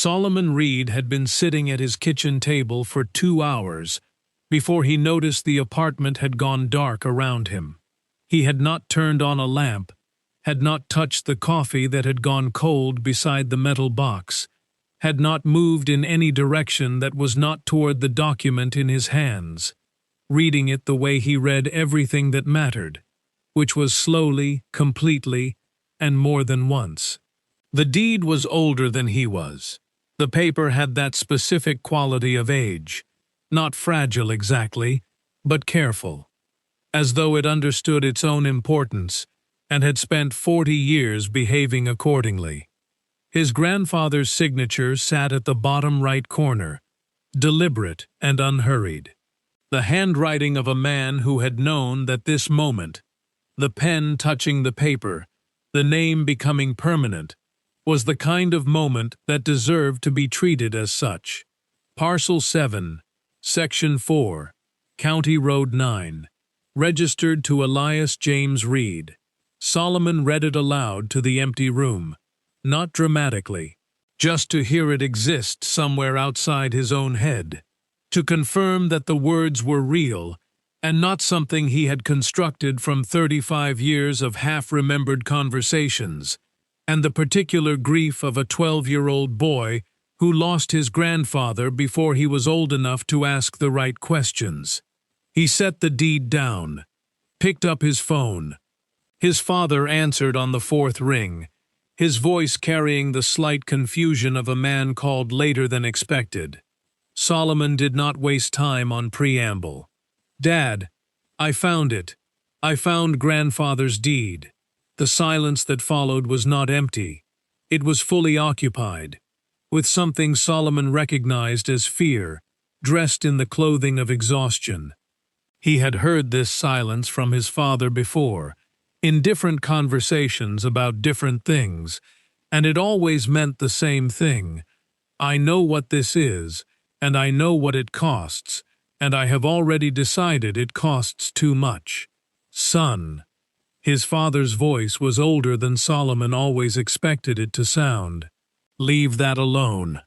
Solomon Reed had been sitting at his kitchen table for 2 hours before he noticed the apartment had gone dark around him. He had not turned on a lamp, had not touched the coffee that had gone cold beside the metal box, had not moved in any direction that was not toward the document in his hands, reading it the way he read everything that mattered, which was slowly, completely, and more than once. The deed was older than he was. The paper had that specific quality of age, not fragile exactly, but careful, as though it understood its own importance and had spent 40 years behaving accordingly. His grandfather's signature sat at the bottom right corner, deliberate and unhurried. The handwriting of a man who had known that this moment, the pen touching the paper, the name becoming permanent, was the kind of moment that deserved to be treated as such. Parcel 7, Section 4, County Road 9, registered to Elias James Reed. Solomon read it aloud to the empty room, not dramatically, just to hear it exist somewhere outside his own head, to confirm that the words were real and not something he had constructed from 35 years of half-remembered conversations, and the particular grief of a 12-year-old boy who lost his grandfather before he was old enough to ask the right questions. He set the deed down, picked up his phone. His father answered on the 4th ring, his voice carrying the slight confusion of a man called later than expected. Solomon did not waste time on preamble. "Dad, I found it. I found grandfather's deed." The silence that followed was not empty. It was fully occupied, with something Solomon recognized as fear, dressed in the clothing of exhaustion. He had heard this silence from his father before, in different conversations about different things, and it always meant the same thing. "I know what this is, and I know what it costs, and I have already decided it costs too much. Son." His father's voice was older than Solomon always expected it to sound. "Leave that alone."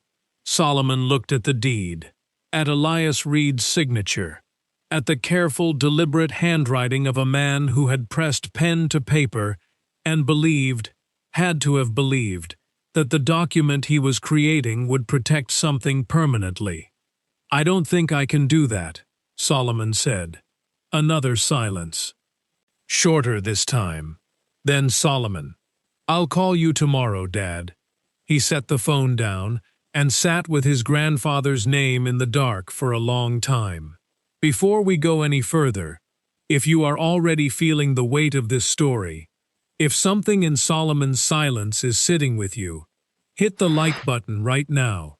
Solomon looked at the deed, at Elias Reed's signature, at the careful, deliberate handwriting of a man who had pressed pen to paper and believed, had to have believed, that the document he was creating would protect something permanently. "I don't think I can do that," Solomon said. Another silence. Shorter this time. Then Solomon, "I'll call you tomorrow, Dad." He set the phone down and sat with his grandfather's name in the dark for a long time. Before we go any further, if you are already feeling the weight of this story, if something in Solomon's silence is sitting with you, hit the like button right now.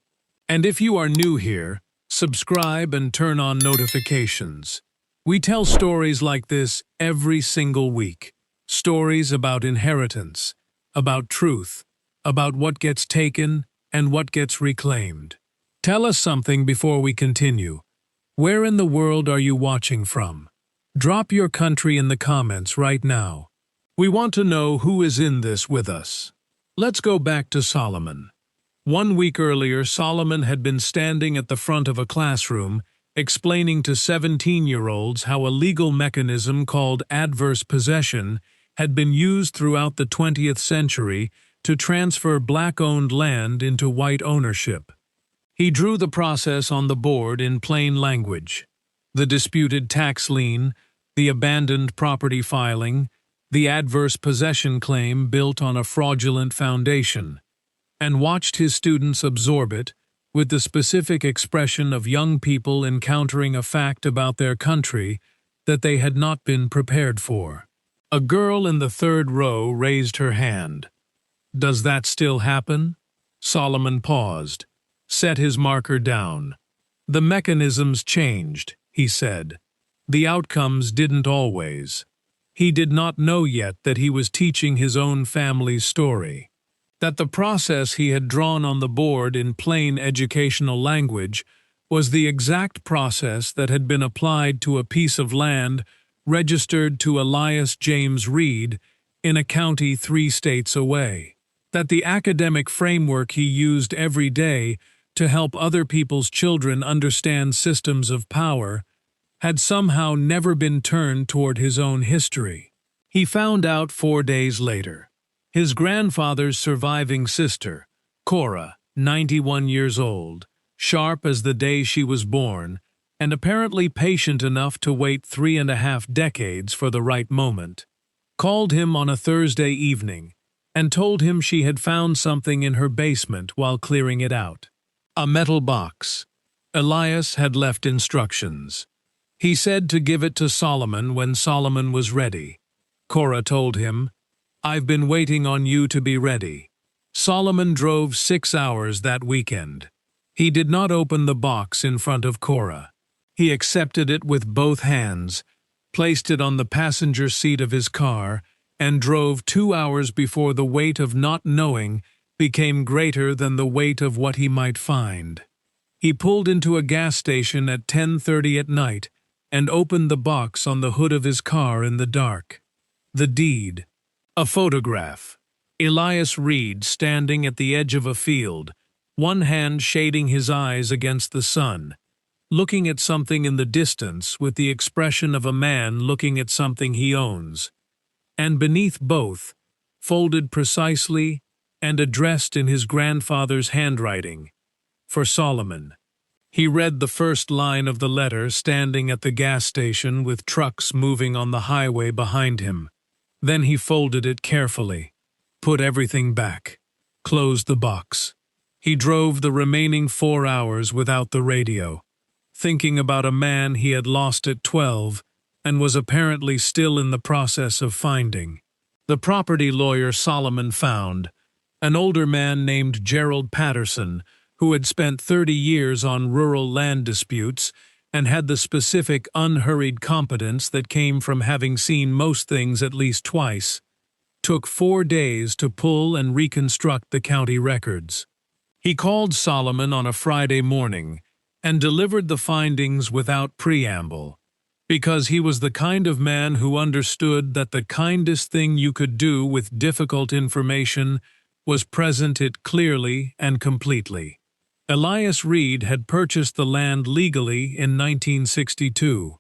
And if you are new here, subscribe and turn on notifications. We tell stories like this every single week. Stories about inheritance, about truth, about what gets taken and what gets reclaimed. Tell us something before we continue. Where in the world are you watching from? Drop your country in the comments right now. We want to know who is in this with us. Let's go back to Solomon. 1 week earlier, Solomon had been standing at the front of a classroom explaining to 17-year-olds how a legal mechanism called adverse possession had been used throughout the 20th century to transfer black-owned land into white ownership. He drew the process on the board in plain language: the disputed tax lien, the abandoned property filing, the adverse possession claim built on a fraudulent foundation, and watched his students absorb it with the specific expression of young people encountering a fact about their country that they had not been prepared for. A girl in the 3rd row raised her hand. "Does that still happen?" Solomon paused, set his marker down. "The mechanisms changed," he said. "The outcomes didn't always." He did not know yet that he was teaching his own family's story, that the process he had drawn on the board in plain educational language was the exact process that had been applied to a piece of land registered to Elias James Reed in a county 3 states away. that the academic framework he used every day to help other people's children understand systems of power had somehow never been turned toward his own history. He found out 4 days later. His grandfather's surviving sister, Cora, 91 years old, sharp as the day she was born, and apparently patient enough to wait 3.5 decades for the right moment, called him on a Thursday evening and told him she had found something in her basement while clearing it out. A metal box. Elias had left instructions. He said to give it to Solomon when Solomon was ready. Cora told him, "I've been waiting on you to be ready." Solomon drove 6 hours that weekend. He did not open the box in front of Cora. He accepted it with both hands, placed it on the passenger seat of his car, and drove 2 hours before the weight of not knowing became greater than the weight of what he might find. He pulled into a gas station at 10:30 at night and opened the box on the hood of his car in the dark. The deed. A photograph. Elias Reed standing at the edge of a field, one hand shading his eyes against the sun, looking at something in the distance with the expression of a man looking at something he owns. And beneath both, folded precisely and addressed in his grandfather's handwriting, for Solomon. He read the first line of the letter standing at the gas station with trucks moving on the highway behind him. Then he folded it carefully, put everything back, closed the box. He drove the remaining 4 hours without the radio, thinking about a man he had lost at 12 and was apparently still in the process of finding. The property lawyer Solomon found, an older man named Gerald Patterson, who had spent 30 years on rural land disputes and had the specific unhurried competence that came from having seen most things at least twice, took 4 days to pull and reconstruct the county records. He called Solomon on a Friday morning and delivered the findings without preamble, because he was the kind of man who understood that the kindest thing you could do with difficult information was present it clearly and completely. Elias Reed had purchased the land legally in 1962,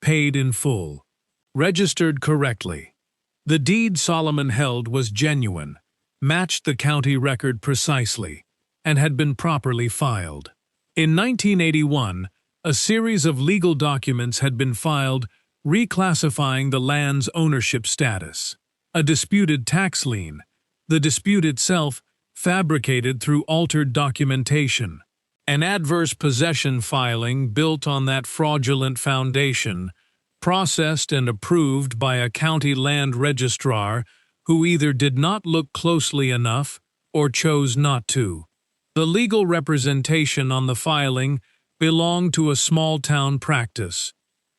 paid in full, registered correctly. The deed Solomon held was genuine, matched the county record precisely, and had been properly filed. In 1981, a series of legal documents had been filed reclassifying the land's ownership status. A disputed tax lien, the dispute itself fabricated through altered documentation. An adverse possession filing built on that fraudulent foundation, processed and approved by a county land registrar who either did not look closely enough or chose not to. The legal representation on the filing belonged to a small-town practice,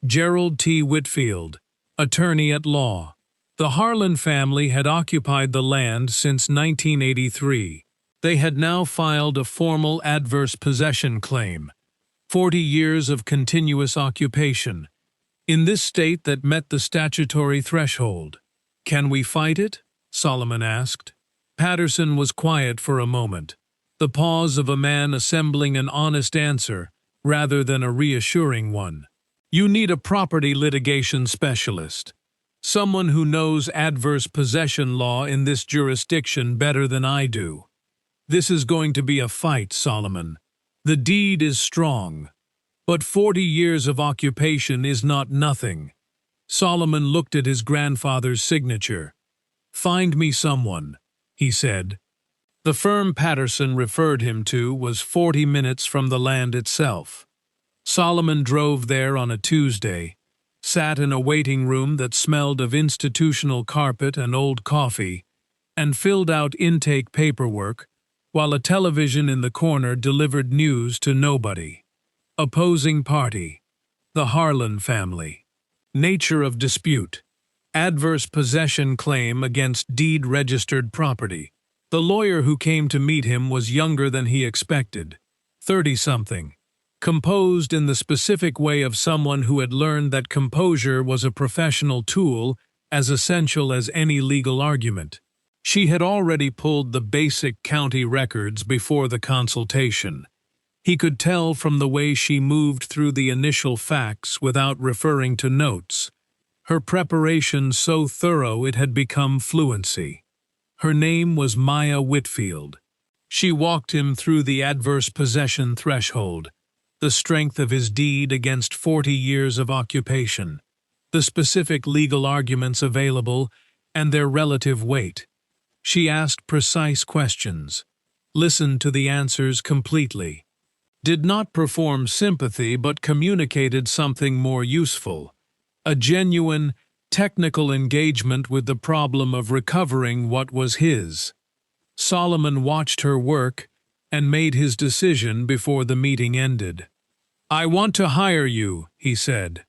Gerald T. Whitfield, attorney at law. The Harlan family had occupied the land since 1983. They had now filed a formal adverse possession claim, 40 years of continuous occupation, in this state that met the statutory threshold. "Can we fight it?" Solomon asked. Patterson was quiet for a moment, the pause of a man assembling an honest answer rather than a reassuring one. "You need a property litigation specialist. Someone who knows adverse possession law in this jurisdiction better than I do. This is going to be a fight, Solomon. The deed is strong, but 40 years of occupation is not nothing." Solomon looked at his grandfather's signature. "Find me someone," he said. The firm Patterson referred him to was 40 minutes from the land itself. Solomon drove there on a Tuesday, sat in a waiting room that smelled of institutional carpet and old coffee, and filled out intake paperwork, while a television in the corner delivered news to nobody. Opposing party. The Harlan family. Nature of dispute. Adverse possession claim against deed-registered property. The lawyer who came to meet him was younger than he expected, 30-something. Composed in the specific way of someone who had learned that composure was a professional tool as essential as any legal argument. She had already pulled the basic county records before the consultation. He could tell from the way she moved through the initial facts without referring to notes. Her preparation so thorough it had become fluency. Her name was Maya Whitfield. She walked him through the adverse possession threshold, the strength of his deed against 40 years of occupation, the specific legal arguments available, and their relative weight. She asked precise questions, listened to the answers completely, did not perform sympathy but communicated something more useful, a genuine, technical engagement with the problem of recovering what was his. Solomon watched her work and made his decision before the meeting ended. "I want to hire you," he said.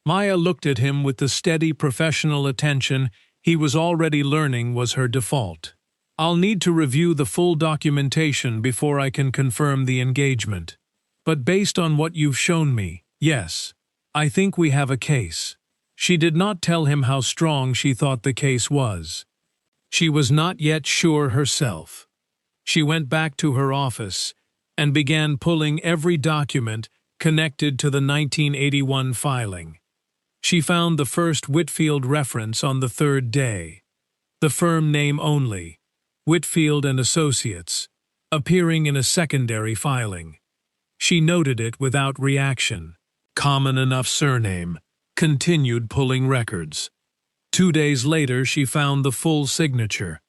Maya looked at him with the steady professional attention he was already learning was her default. "I'll need to review the full documentation before I can confirm the engagement. But based on what you've shown me, yes, I think we have a case." She did not tell him how strong she thought the case was. She was not yet sure herself. She went back to her office and began pulling every document connected to the 1981 filing. She found the first Whitfield reference on the third day. The firm name only, Whitfield and Associates, appearing in a secondary filing. She noted it without reaction. Common enough surname. Continued pulling records. 2 days later she found the full signature.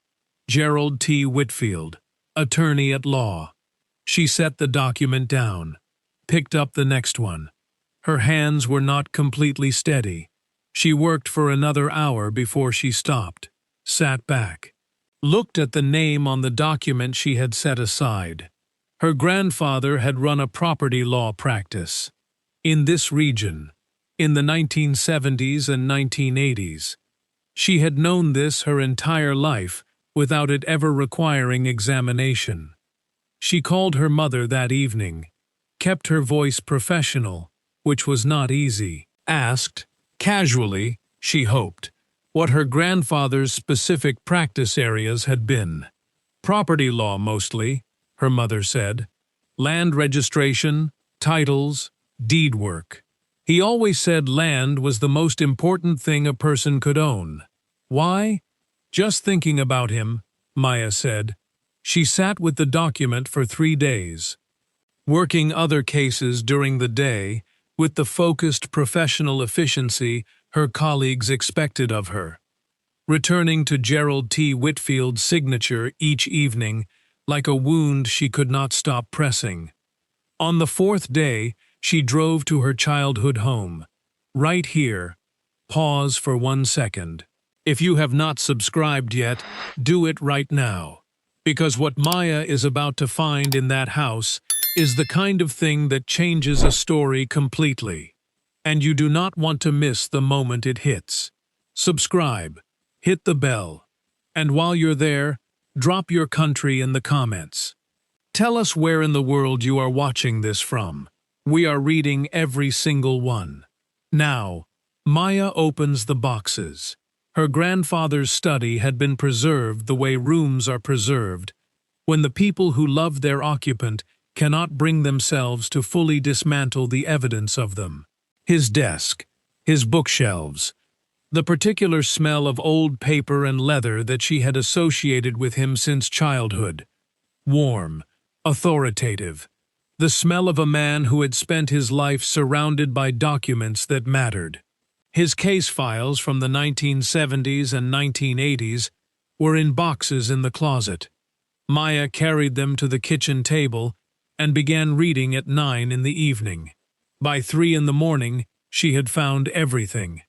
Gerald T. Whitfield, attorney at law. She set the document down, picked up the next one. Her hands were not completely steady. She worked for another hour before she stopped, sat back, looked at the name on the document she had set aside. Her grandfather had run a property law practice in this region in the 1970s and 1980s. She had known this her entire life without it ever requiring examination. She called her mother that evening, kept her voice professional, which was not easy, asked, casually, she hoped, what her grandfather's specific practice areas had been. Property law mostly, her mother said. Land registration, titles, deed work. He always said land was the most important thing a person could own. Why? Just thinking about him, Maya said. She sat with the document for 3 days, working other cases during the day with the focused professional efficiency her colleagues expected of her, returning to Gerald T. Whitfield's signature each evening like a wound she could not stop pressing. On the 4th day, she drove to her childhood home. Right here, pause for 1 second. If you have not subscribed yet, do it right now. Because what Maya is about to find in that house is the kind of thing that changes a story completely. And you do not want to miss the moment it hits. Subscribe, hit the bell, and while you're there, drop your country in the comments. Tell us where in the world you are watching this from. We are reading every single one. Now, Maya opens the boxes. Her grandfather's study had been preserved the way rooms are preserved, when the people who love their occupant cannot bring themselves to fully dismantle the evidence of them. His desk, his bookshelves, the particular smell of old paper and leather that she had associated with him since childhood. Warm, authoritative, the smell of a man who had spent his life surrounded by documents that mattered. His case files from the 1970s and 1980s were in boxes in the closet. Maya carried them to the kitchen table and began reading at 9 in the evening. By 3 in the morning, she had found everything.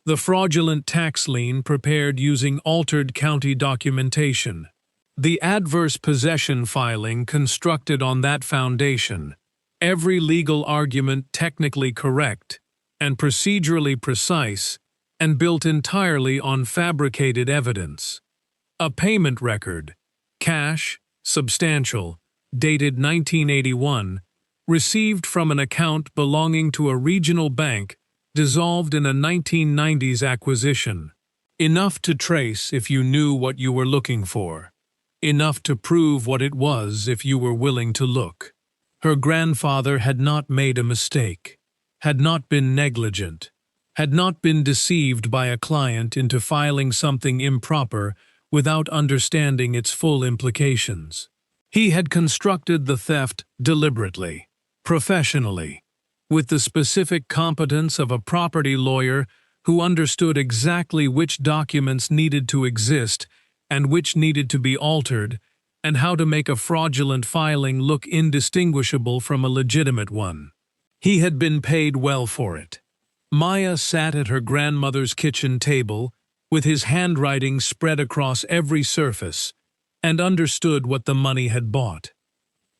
The fraudulent tax lien prepared using altered county documentation. The adverse possession filing constructed on that foundation. Every legal argument technically correct and procedurally precise and built entirely on fabricated evidence. A payment record, cash, substantial, dated 1981, received from an account belonging to a regional bank dissolved in a 1990s acquisition. Enough to trace if you knew what you were looking for. Enough to prove what it was if you were willing to look. Her grandfather had not made a mistake, had not been negligent, had not been deceived by a client into filing something improper without understanding its full implications. He had constructed the theft deliberately, professionally, with the specific competence of a property lawyer who understood exactly which documents needed to exist and which needed to be altered, and how to make a fraudulent filing look indistinguishable from a legitimate one. He had been paid well for it. Maya sat at her grandmother's kitchen table, with his handwriting spread across every surface, and understood what the money had bought.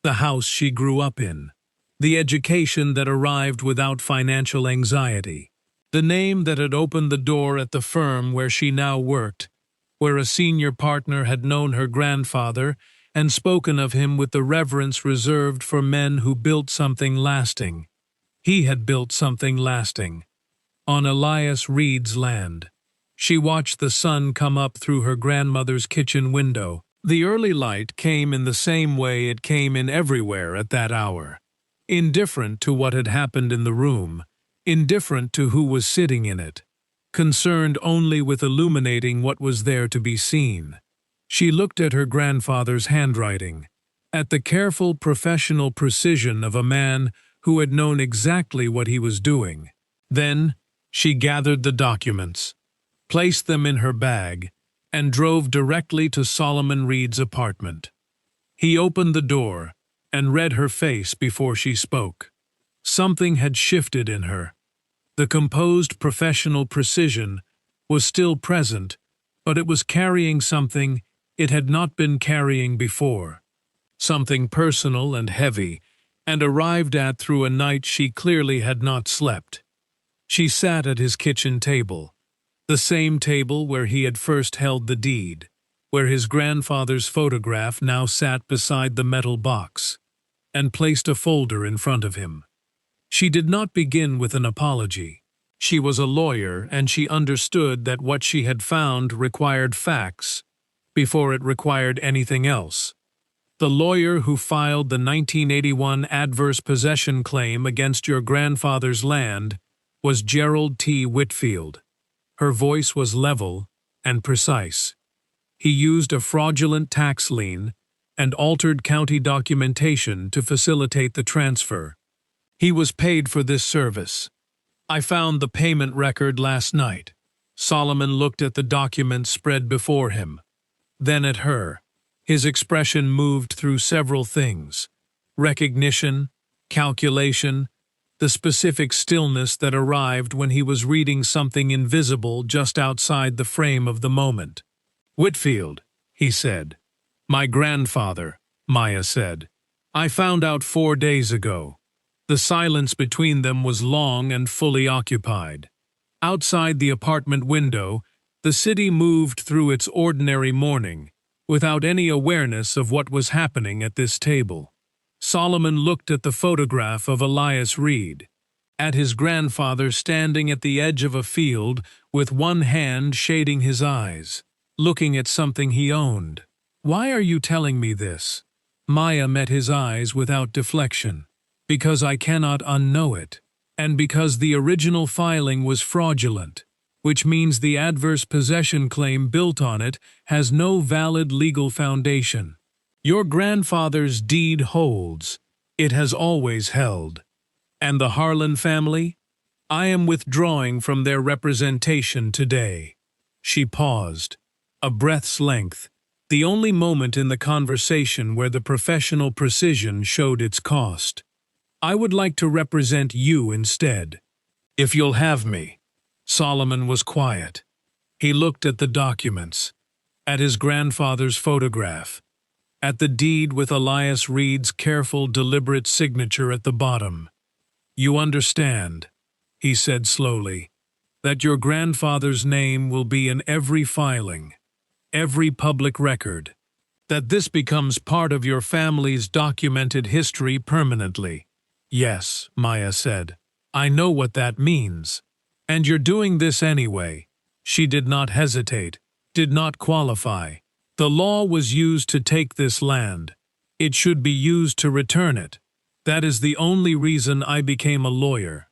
The house she grew up in, the education that arrived without financial anxiety, the name that had opened the door at the firm where she now worked, where a senior partner had known her grandfather and spoken of him with the reverence reserved for men who built something lasting. He had built something lasting. On Elias Reed's land. She watched the sun come up through her grandmother's kitchen window. The early light came in the same way it came in everywhere at that hour. Indifferent to what had happened in the room, indifferent to who was sitting in it, concerned only with illuminating what was there to be seen. She looked at her grandfather's handwriting, at the careful professional precision of a man who had known exactly what he was doing. Then, she gathered the documents, placed them in her bag, and drove directly to Solomon Reed's apartment. He opened the door and read her face before she spoke. Something had shifted in her. The composed professional precision was still present, but it was carrying something it had not been carrying before. Something personal and heavy, and arrived at through a night she clearly had not slept. She sat at his kitchen table, the same table where he had first held the deed, where his grandfather's photograph now sat beside the metal box, and placed a folder in front of him. She did not begin with an apology. She was a lawyer, and she understood that what she had found required facts before it required anything else. The lawyer who filed the 1981 adverse possession claim against your grandfather's land was Gerald T. Whitfield. Her voice was level and precise. He used a fraudulent tax lien and altered county documentation to facilitate the transfer. He was paid for this service. I found the payment record last night. Solomon looked at the documents spread before him, then at her. His expression moved through several things: recognition, calculation, the specific stillness that arrived when he was reading something invisible just outside the frame of the moment. "Whitfield," he said. "My grandfather," Maya said. "I found out 4 days ago." The silence between them was long and fully occupied. Outside the apartment window, the city moved through its ordinary morning, without any awareness of what was happening at this table. Solomon looked at the photograph of Elias Reed, at his grandfather standing at the edge of a field with one hand shading his eyes, looking at something he owned. "Why are you telling me this?" Maya met his eyes without deflection. "Because I cannot unknow it, and because the original filing was fraudulent, which means the adverse possession claim built on it has no valid legal foundation. Your grandfather's deed holds. It has always held. And the Harlan family? I am withdrawing from their representation today." She paused, a breath's length, the only moment in the conversation where the professional precision showed its cost. "I would like to represent you instead, if you'll have me." Solomon was quiet. He looked at the documents, at his grandfather's photograph, at the deed with Elias Reed's careful, deliberate signature at the bottom. "You understand," he said slowly, "that your grandfather's name will be in every filing, every public record, that this becomes part of your family's documented history permanently." "Yes," Maya said. "I know what that means. And you're doing this anyway. She did not hesitate, did not qualify. The law was used to take this land. It should be used to return it. That is the only reason I became a lawyer.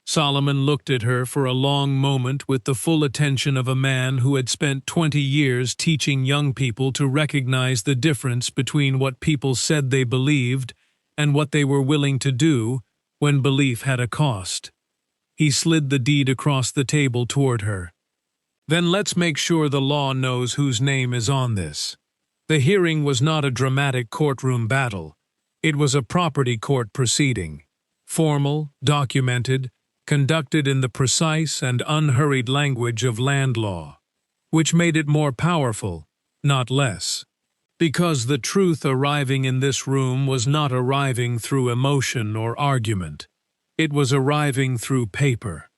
Solomon looked at her for a long moment with the full attention of a man who had spent 20 years teaching young people to recognize the difference between what people said they believed and what they were willing to do when belief had a cost. He slid the deed across the table toward her. Then let's make sure the law knows whose name is on this. The hearing was not a dramatic courtroom battle. It was a property court proceeding. Formal, documented, conducted in the precise and unhurried language of land law, which made it more powerful, not less. Because the truth arriving in this room was not arriving through emotion or argument. It was arriving through paper.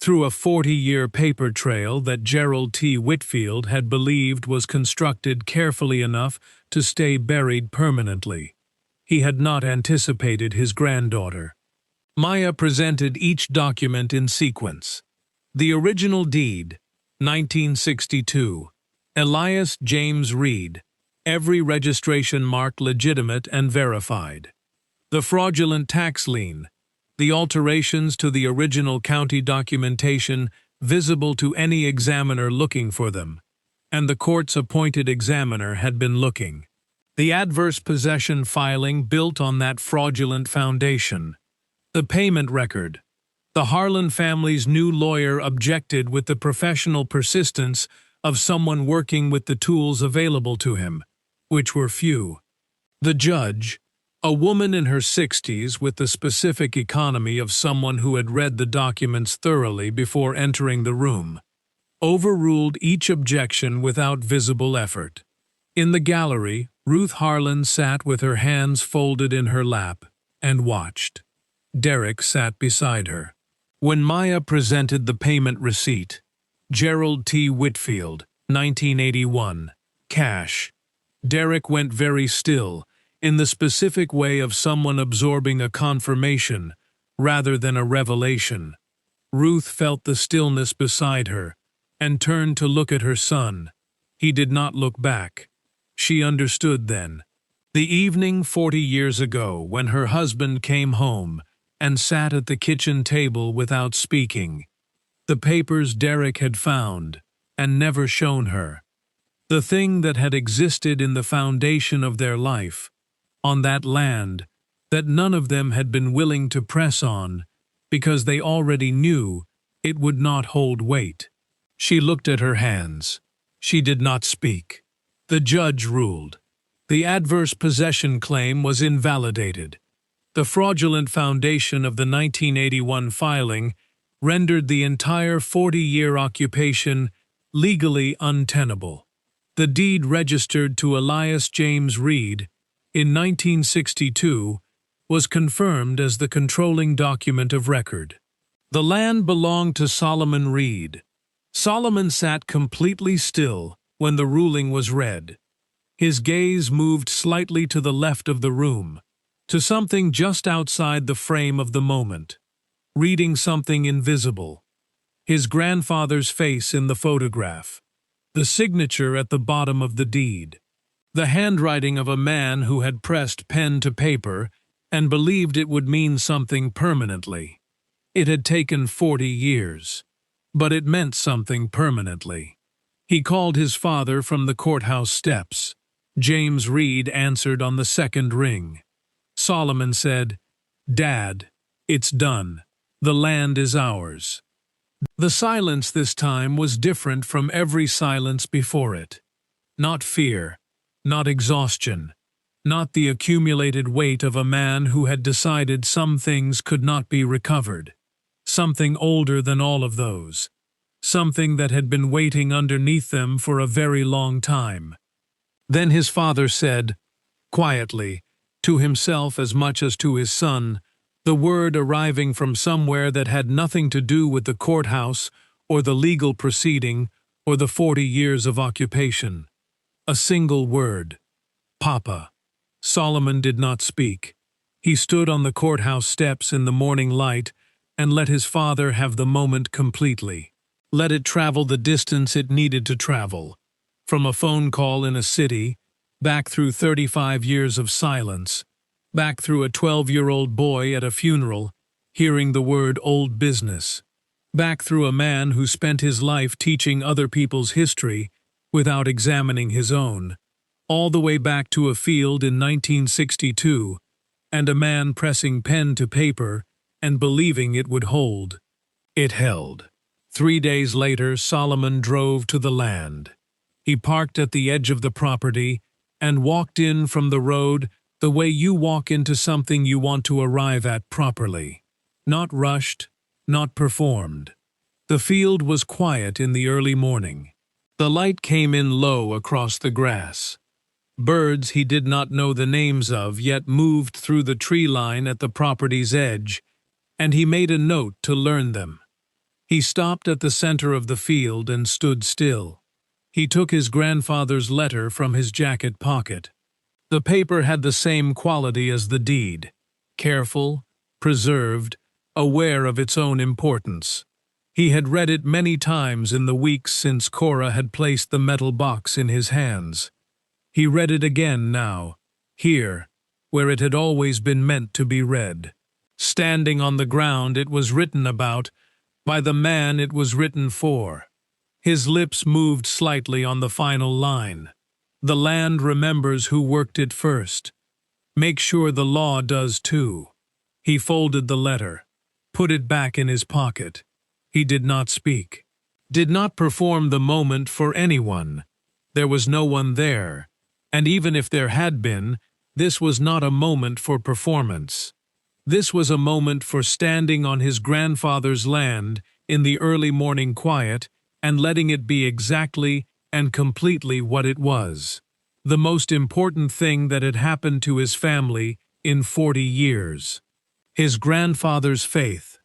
Through a 40-year paper trail that Gerald T. Whitfield had believed was constructed carefully enough to stay buried permanently. He had not anticipated his granddaughter. Maya presented each document in sequence. The original deed, 1962. Elias James Reed. Every registration marked legitimate and verified. The fraudulent tax lien. The alterations to the original county documentation visible to any examiner looking for them, and the court's appointed examiner had been looking. The adverse possession filing built on that fraudulent foundation. The payment record. The Harlan family's new lawyer objected with the professional persistence of someone working with the tools available to him, which were few. The judge, a woman in her 60s with the specific economy of someone who had read the documents thoroughly before entering the room, overruled each objection without visible effort. In the gallery, Ruth Harlan sat with her hands folded in her lap and watched. Derek sat beside her. When Maya presented the payment receipt, Gerald T. Whitfield, 1981, cash, Derek went very still, in the specific way of someone absorbing a confirmation rather than a revelation. Ruth felt the stillness beside her and turned to look at her son. He did not look back. She understood then. The evening 40 years ago when her husband came home and sat at the kitchen table without speaking. The papers Derek had found and never shown her. The thing that had existed in the foundation of their life, on that land, that none of them had been willing to press on because they already knew it would not hold weight. She looked at her hands. She did not speak. The judge ruled. The adverse possession claim was invalidated. The fraudulent foundation of the 1981 filing rendered the entire 40-year occupation legally untenable. The deed registered to Elias James Reed in 1962 was confirmed as the controlling document of record. The land belonged to Solomon Reed. Solomon sat completely still when the ruling was read. His gaze moved slightly to the left of the room, to something just outside the frame of the moment, reading something invisible. His grandfather's face in the photograph, the signature at the bottom of the deed, the handwriting of a man who had pressed pen to paper and believed it would mean something permanently. It had taken 40 years, but it meant something permanently. He called his father from the courthouse steps. James Reed answered on the second ring. Solomon said, "Dad, it's done. The land is ours." The silence this time was different from every silence before it. Not fear, not exhaustion, not the accumulated weight of a man who had decided some things could not be recovered. Something older than all of those. Something that had been waiting underneath them for a very long time. Then his father said, quietly, to himself as much as to his son, the word arriving from somewhere that had nothing to do with the courthouse or the legal proceeding or the 40 years of occupation. A single word. Papa. Solomon did not speak. He stood on the courthouse steps in the morning light and let his father have the moment completely. Let it travel the distance it needed to travel. From a phone call in a city, back through 35 years of silence, back through a 12-year-old boy at a funeral, hearing the word old business, back through a man who spent his life teaching other people's history without examining his own, all the way back to a field in 1962, and a man pressing pen to paper and believing it would hold. It held. 3 days later, Solomon drove to the land. He parked at the edge of the property and walked in from the road the way you walk into something you want to arrive at properly. Not rushed, not performed. The field was quiet in the early morning. The light came in low across the grass. Birds he did not know the names of yet moved through the tree line at the property's edge, and he made a note to learn them. He stopped at the center of the field and stood still. He took his grandfather's letter from his jacket pocket. The paper had the same quality as the deed, careful, preserved, aware of its own importance. He had read it many times in the weeks since Cora had placed the metal box in his hands. He read it again now, here, where it had always been meant to be read. Standing on the ground it was written about, by the man it was written for. His lips moved slightly on the final line. The land remembers who worked it first. Make sure the law does too. He folded the letter, put it back in his pocket. He did not speak, did not perform the moment for anyone. There was no one there, and even if there had been, this was not a moment for performance. This was a moment for standing on his grandfather's land in the early morning quiet and letting it be exactly and completely what it was. The most important thing that had happened to his family in 40 years. His grandfather's faith,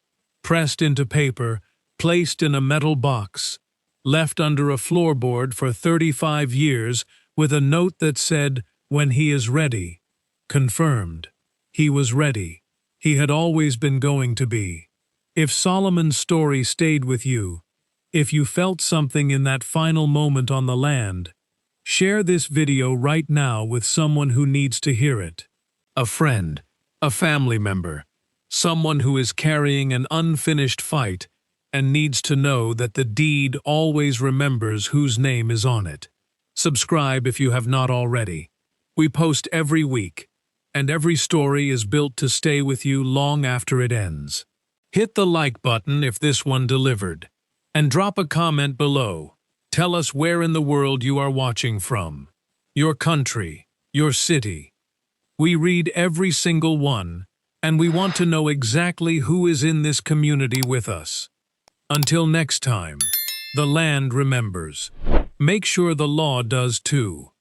pressed into paper, placed in a metal box, left under a floorboard for 35 years with a note that said, "When he is ready." Confirmed. He was ready. He had always been going to be. If Solomon's story stayed with you, if you felt something in that final moment on the land, share this video right now with someone who needs to hear it. A friend, a family member, someone who is carrying an unfinished fight and needs to know that the deed always remembers whose name is on it. Subscribe if you have not already. We post every week, and every story is built to stay with you long after it ends. Hit the like button if this one delivered, and drop a comment below. Tell us where in the world you are watching from. Your country, your city. We read every single one, and we want to know exactly who is in this community with us. Until next time, the land remembers. Make sure the law does too.